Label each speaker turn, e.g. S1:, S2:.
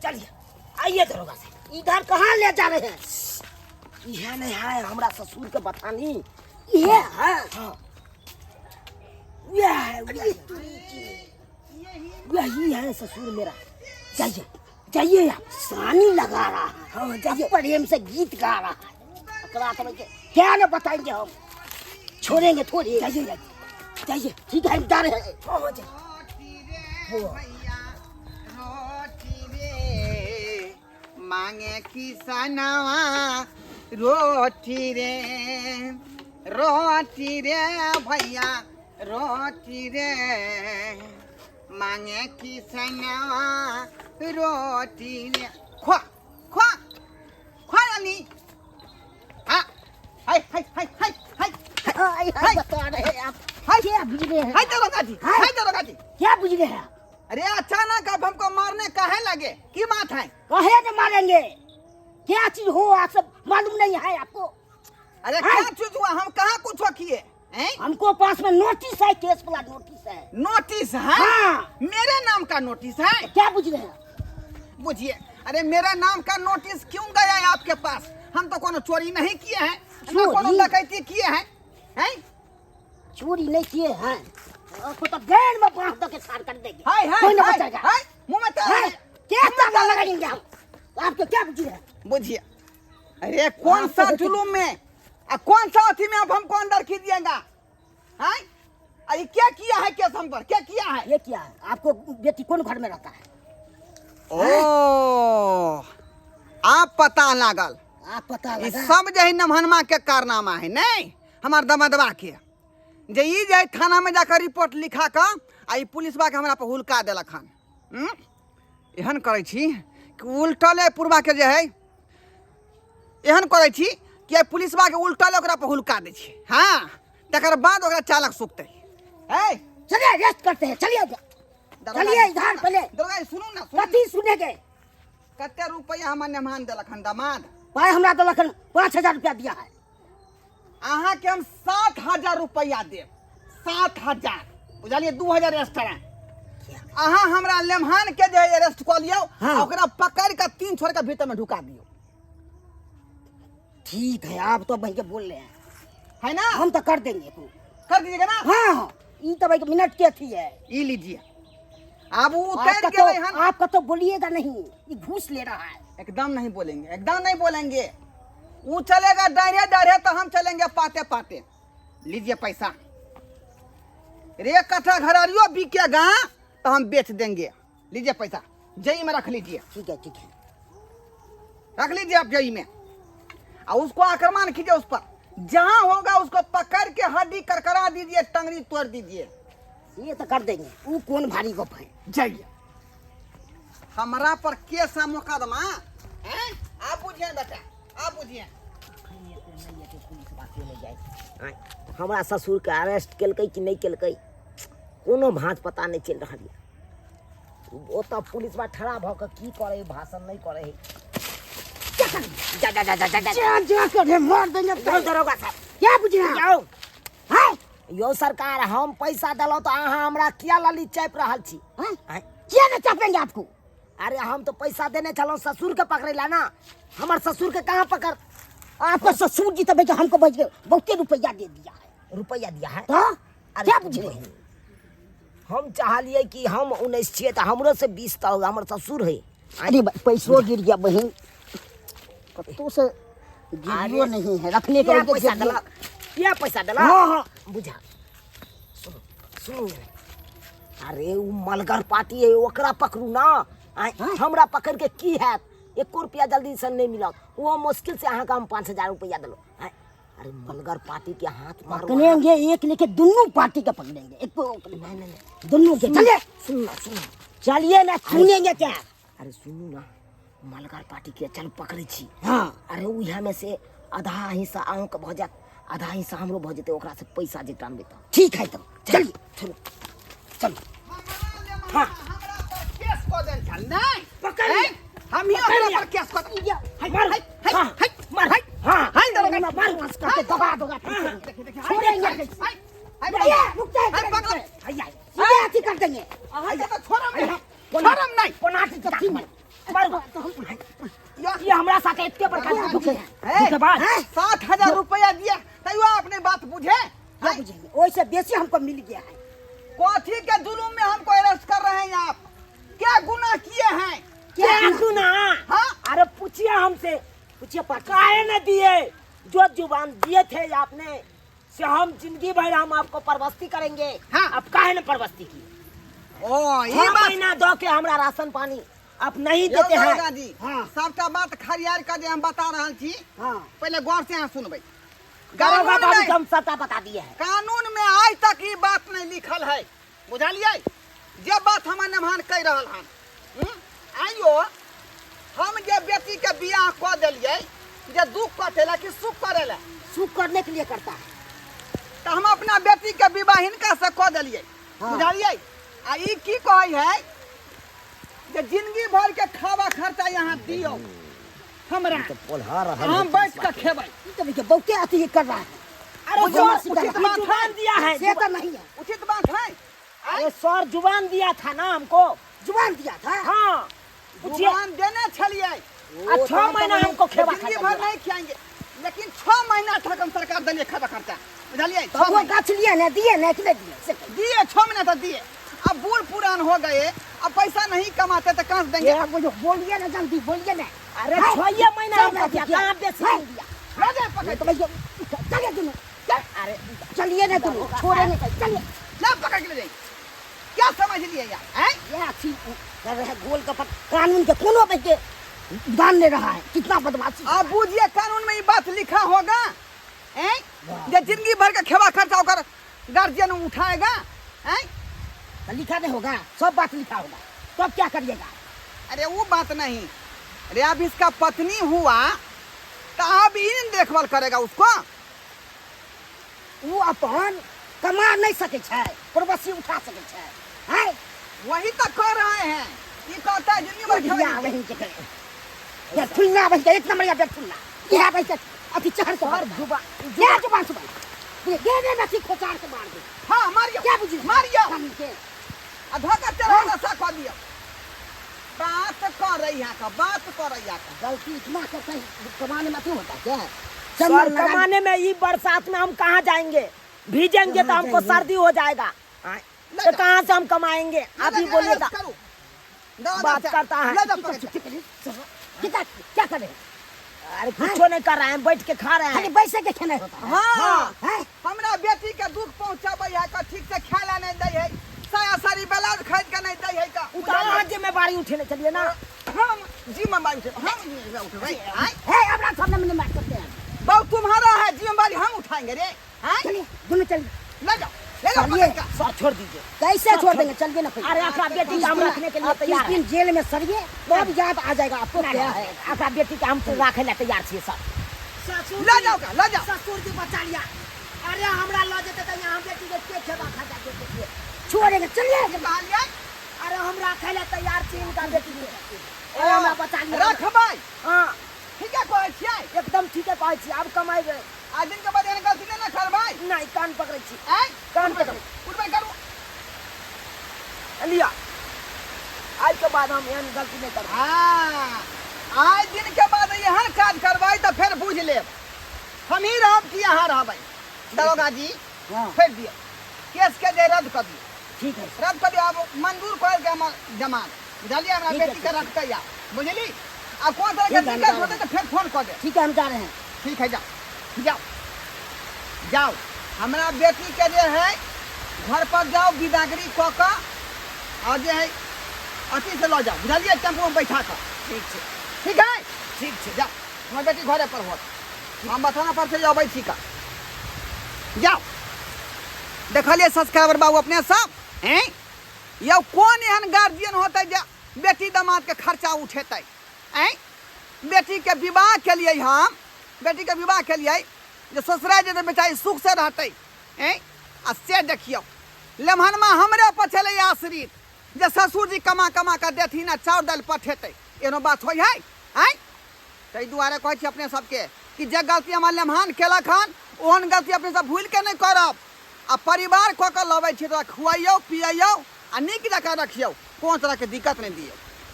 S1: चलिए आइए दरोगा साहब, इधर कहाँ ले जा रहे हैं? यह नहीं है हमारा ससुर के बतानी, ये है। हाँ यही है ससुर मेरा। जाइए जाइए, आप सानी लगा रहा है। हाँ जाइए, प्रेम से गीत गा रहा है। क्या न बताएंगे हम, छोड़ेंगे थोड़ी। जाइए जाइए जाइए, ठीक है बता रहे हैं। हाँ जाइए।
S2: मांगे किसनवा रोटी रे भैया रोटी रे, मांगे किसनवा रोटी रे। खा खा खा रानी। हाँ हाय हाय हाय हाय हाय
S1: हाय बता रहे हैं आप। क्या बुझ रहे हैं?
S2: हाय दरोगा जी, हाय दरोगा जी।
S1: क्या बुझ रहे हैं?
S2: अरे अचानक आप हमको मारने काहे लगे, की बात है?
S1: कहे न मारेंगे, क्या चीज हो आप सब मालूम नहीं है आपको?
S2: अरे क्या चीज हुआ, हम कहाँ कुछ किए?
S1: हमको पास में नोटिस है, केस वाला नोटिस है।
S2: नोटिस है?
S1: हाँ।
S2: मेरे नाम का नोटिस है?
S1: क्या बुझ रहे हैं?
S2: बुझिए, अरे मेरा नाम का नोटिस क्यों गया है आपके पास? हम तो कोनो चोरी नहीं किए हैं, ना कोनो डकैती किए हैं। हैं?
S1: चोरी नहीं किए हैं, आपको तो गैर में बांध के सार कर देंगे।
S2: हाय हाय
S1: कोई न
S2: हाय,
S1: बचेगा।
S2: हाय मुंह में तो
S1: क्या ताला लगाएंगे हम? आपको क्या बुझ रहे हैं?
S2: बुझिए, अरे कौन सा जुलूम में, कौन सा अथी में आप हमको अंदर खींचिएगा? हैं? अरे क्या किया है केस हम पर, क्या किया है?
S1: ये क्या है? आपको बेटी कौन घर में रहता है?
S2: ओ, आप पता लागल,
S1: आप पता लगा?
S2: सब जही नमहनमा के कारनामा है नहीं, हमार दमदबा के जे ई जे थाना में जाकर रिपोर्ट लिखा कर आई पुलिस बा के हमरा पर हुलका देलक हन। एहन करे छी कि उल्टले पूर्वा के जे है, एहन करे छी कि आई पुलिस बा के उल्टले ओकरा पर हुलका दे छी। हाँ, तकर बाद ओकरा चालक सुखते है।
S1: चलिए रेस्ट करते हैं, चलिए चलिए इधर पहले।
S2: दरोगा सुनू ना,
S1: कथी सुनेगे?
S2: कते रुपया हमर नेमान देलक हन दामाद?
S1: पाए हमरा तो लखन 5000 रुपया दिया है।
S2: अहाँ के हम 7000 रुपया देव, 7000 बुझलिए, 2000 एक्स्ट्रा। अहाँ हमरा लेमहान के जे अरेस्ट कऽ लियो,
S1: हाँ।
S2: ओकरा पकड़ के 3 छोर के भीतर में ढुका दियो।
S1: ठीक है, आप तो भाई के बोल रहे हैं,
S2: है ना?
S1: हम तो कर देंगे।
S2: कर दीजिएगा ना?
S1: हाँ, ये तो भाई मिनट की अथी है।
S2: ये लीजिए, अब वो उतर गए हन।
S1: आपका तो बोलिएगा नहीं, ये घूस ले रहा है।
S2: एकदम नहीं बोलेंगे, एकदम नहीं बोलेंगे। वो चलेगा डायरे डायरे तो हम चलेंगे पाते पाते। लीजिए पैसा, रे कट्ठा घरारियो बिकेगा तो हम बेच देंगे। लीजिए पैसा, जई में रख लीजिए।
S1: ठीक है ठीक है,
S2: रख लीजिए आप जई में, और उसको आक्रमण कीजिए उस पर। जहां होगा उसको पकड़ के हड्डी करकरा दीजिए, टंगड़ी तोड़ दीजिए।
S1: ये तो कर देंगे, वो कौन भारी गप है।
S2: जाइए, हमारा पर केस है मुकदमा। आप बुझिए बेटा, आप बुझिए।
S1: हमारा ससुर के अरेस्ट केलकै कि नहीं केलकै, कोनो भांज पता नहीं चल रहा है। वो तो पुलिस बा ठड़ा भ के की करे, भाषण नहीं करे है। जा जा जा जा जा जा जा के मार देंगे दरोगा साहब। क्या बुझ रहे हो? हां यो सरकार, हम पैसा दलो तो अहाँ हमरा किया लाली चाप रहल छी? हैं किया न चापेंगे आपको? अरे हम तो पैसा देने चलो ससुर के पकड़ेला ना, हमार ससुर के कहाँ पकड़? आपका ससुर जी तो बेटा हमको बहुत रुपया दे दिया है। रुपया दिया है तो क्या बुझ रहे हैं? हम चाहलिए कि हम 19 छिए तो हमरो से 20 तो हमार ससुर है। अरे पैसो गिर गया बहन, कतो से गिरियो नहीं है रखने के लिए। पैसा दला, क्या पैसा दला? हाँ हाँ बुझा। सुनो सुनो, अरे वो मलगर पार्टी है, ओकरा पकड़ू ना। हमरा पकड़ के की है? 1 रुपया जल्दी से नहीं मिला, वो मुश्किल से अहाँ का हम 5000 रुपया दलो। अरे मलगर पार्टी के हाथ पकड़ेंगे, एक लेके दोनों पार्टी के पकड़ेंगे। एक को नहीं दोनों के। चलिए सुनो सुनो, चलिए ना, सुनेंगे क्या? अरे सुनो ना, मलगर पार्टी के चल पकड़े छी। हाँ, अरे उहा में से आधा हिस्सा अहूँ के भ जात, आधा हिस्सा हमरो भ जेते, ओकरा से पैसा जिटान देता। ठीक है तब चलिए, चलो चलो। हाँ
S2: केस को देन चल नहीं
S1: पकड़,
S2: हम ही ओकरा पर केस को दिया।
S1: हाय मार, हां हाय मार, हाय हां हाय दरोगा मार, मार के दबा दोगा। छोड़ेंगे हाय भैया, रुक जाए। हाय पकड़, हाय ये अथी कर देंगे।
S2: हाय तो छोड़म नहीं, छोड़म नहीं।
S1: कोनाटी जत्ती में ये हमरा साथे इतने बड़का धोखे धोखेबाज
S2: 60,000 रुपया दिया तैयो आपने बात बुझे
S1: क्या बुझेंगे वैसे बेसी हमको मिल गया है
S2: कथी के जुलूम में हमको अरेस्ट कर रहे हैं आप क्या गुनाह किए हैं
S1: क्या गुनाह
S2: हाँ?
S1: अरे पूछिए हमसे पूछिए काहे न दिए जो जुबान दिए थे आपने से हम जिंदगी भर हम आपको परवस्ती करेंगे
S2: हाँ।
S1: अब काहे न परवस्ती की
S2: ओ ये
S1: 6 महीना दो के हमरा राशन पानी आप नहीं देते हैं
S2: जी
S1: हाँ।
S2: सबका बात खरियार का जे हम बता रहल छी
S1: हाँ
S2: पहले गौर से यहाँ सुनबै
S1: दरोगा
S2: कानून
S1: बाबू
S2: में-
S1: को हम सत्ता बता दिए हैं
S2: कानून में आज तक ये बात नहीं लिखल है बुझलिए जे बात हम नमहान कह रहल हन आइयो हम जे बेटी के बियाह कऽ देलिए जे दुख कटेला कि सुख करेला
S1: सुख करने के लिए करता है
S2: तो हम अपना बेटी के विवाह हिनका से कऽ देलिए
S1: हाँ।
S2: बुझलिए आ ई की कहै है जे जिंदगी भर के खावा खर्चा यहाँ दियो हमरा
S1: तो बोलहा रहा
S2: हम बैठ के खेबै
S1: तो देखिए बहुते अति कर रहा है अरे
S2: मुझे
S1: सर
S2: उचित
S1: उचित
S2: बात
S1: जुबान
S2: है।
S1: दिया है
S2: से
S1: तो नहीं है
S2: उचित बात है
S1: अरे सर जुबान दिया था ना हमको जुबान दिया था हाँ पूछिए
S2: जुबान देने छलिए
S1: 6 महीना हमको खेवा
S2: जिंदगी
S1: खा
S2: भर नहीं खिलाएंगे लेकिन 6 महीना तक हम सरकार दिए खावा खर्चा बुझलिए
S1: तो वो गाछ लिए ना दिए ना कि नहीं दिए
S2: दिए 6 महीना तक दिए अब बूढ़ पुरान हो गए अब पैसा नहीं कमाते तो कहाँ से देंगे
S1: ये वो जो बोलिए ना जल्दी बोलिए ना अरे 6 महीना हमको दिया कहाँ बेसी नहीं दिया
S2: ले जाए पकड़
S1: तो भैया चलिए तुम अरे चलिए ना तुम छोड़े नहीं चलिए
S2: ले पकड़ के ले जाइए क्या समझ लिए यार हैं
S1: ये अच्छी कर रहे हैं गोल का कानून के कोनो पे के दान ले रहा है कितना बदमाशी
S2: आप बूझिए कानून में ये बात लिखा होगा हैं जे जिंदगी भर का खेवा खर्चा होकर गार्जियन उठाएगा हैं
S1: लिखा नहीं होगा सब बात लिखा होगा तो अब क्या करिएगा
S2: अरे वो बात नहीं अरे अब इसका पत्नी हुआ तो अब इन देखभाल करेगा उसको
S1: वो अपन कमा नहीं सके छै प्रवासी उठा सके छै हैं
S2: वही तो कर रहे हैं ये कहता है जिंदगी भर
S1: बढ़िया
S2: खेवा-
S1: वही के ये फुलना वही के एक नंबर या फुलना ये भाई के अति चढ़ के हर जुबा ये जुबान सुबह ये ने नथी खोचार के मार दे
S2: हाँ मारियो
S1: क्या बुझी
S2: मारियो
S1: कानून के
S2: धोखा तेरा नशा कर दियो बात कर रही है का बात कर रही है का
S1: गलती इतना करते हैं कमाने में क्यों होता है क्या
S3: सर कमाने में ये बरसात में हम कहाँ जाएंगे भीजेंगे तो हमको सर्दी हो जाएगा तो कहाँ से हम कमाएंगे आप ही बोलिएगा बात करता है
S1: कितना क्या कर रहे हैं
S3: अरे कुछ नहीं कर रहे हैं बैठ के खा रहे
S1: खाली
S3: हैं
S1: पैसे के खेने होता है
S2: हाँ
S1: हैं
S2: हमरा बेटी के दुख पहुंचाबै है का ठीक से खाना नहीं दे है साया सारी ब्लाउज खरीद के नहीं दे है का
S3: उतारा जिम्मेवारी उठेने चलिए ना
S2: हम जिम्मेवारी उठे हम उठे
S1: है अपना सामने में मार करते हैं
S2: बहु तुम्हारा है जिम्मेवारी हम उठाएंगे रे हैं
S1: चलिए दोनों चलिए
S2: ले जाओ
S1: चलिए।
S2: पकड़ के।
S3: सर छोड़ दीजिए
S1: कैसे छोड़ देंगे चलिए ना
S3: अरे आपका बेटी का हम रखने के लिए तैयार है
S1: दिन जेल में सरिए तब याद आ जाएगा आपको क्या है
S3: आपका बेटी का हम रखे ला तैयार छे सर
S2: ले जाओ का ले जाओ
S1: ससुर जी बचा लिया अरे हमरा लो जेते त यहाँ बेटी के के खेबा खा जाते छोड़ेंगे चलिए
S2: कहा लिया
S1: अरे हम रखे ला तैयार छी इनका बेटी के अरे हमरा बचा लिया
S2: रखबै
S1: हां
S2: ठीक है कहै छियै
S3: एकदम ठीक है कहै छी अब कमाएबे
S2: आज दिन के बाद एहन गलती नहीं ना करबै
S3: नहीं कान पकड़े छी
S2: हैं
S3: कान पकड़
S2: उठबै करू
S3: लिया आज के बाद हम एहन गलती नहीं करब
S2: हाँ आज दिन के बाद एहन काज करबै तो फिर बुझ लेब हम ही रहब कि यहाँ रहबै दरोगा जी
S1: हां
S2: फेर दियो केस के जे रद्द कर दियो
S1: ठीक है
S2: रद्द कर दियो अब मंजूर कर के हम जमान बुझलिए हमरा
S1: ठीक है,
S2: बेटी के
S1: ठीक
S2: रख या बुझली अब कौन तरह के
S1: ठीक है,
S2: दिक्कत
S1: हम
S2: होते तो फिर फोन कर दे
S1: ठीक है हम जा रहे हैं
S2: ठीक है जाओ जाओ जाओ हमरा बेटी के जे है घर पर जाओ विदागरी कऽ कऽ और जे है अथी से लो जाओ बुझलिए टेम्पो में बैठा कर
S3: ठीक छे
S2: ठीक है ठीक है जाओ हमर बेटी घरे पर होत हम बताना पर से अबै छी का जाओ देखलिए सब्सक्राइबर बाबू अपने सब हैं यौ कौन एहन गार्जियन होते जे बेटी दामाद के खर्चा उठेतै हैं बेटी के विवाह के लिए हम बेटी के विवाह के लिए जे ससुराल जे बेचारी सुख से रहते हैं आ से देखियो लेमहनमा हमरे पर चले आश्रित जे ससुर जी कमा कमा के देथिन आ चाउर दालि पठेतै एनो बात होइ है हैं ताहि दुआरे कहै छी अपने सबके कि जे गलती हमर लेमहान केलक हन ओहन गलती अपने सब भूल के नहीं करब आ परिवार कऽ के लबै छी तो खुआइयौ पियैयौ आ नीक जकाँ रखियौ कोनो तरह के दिक्कत नहीं दियौ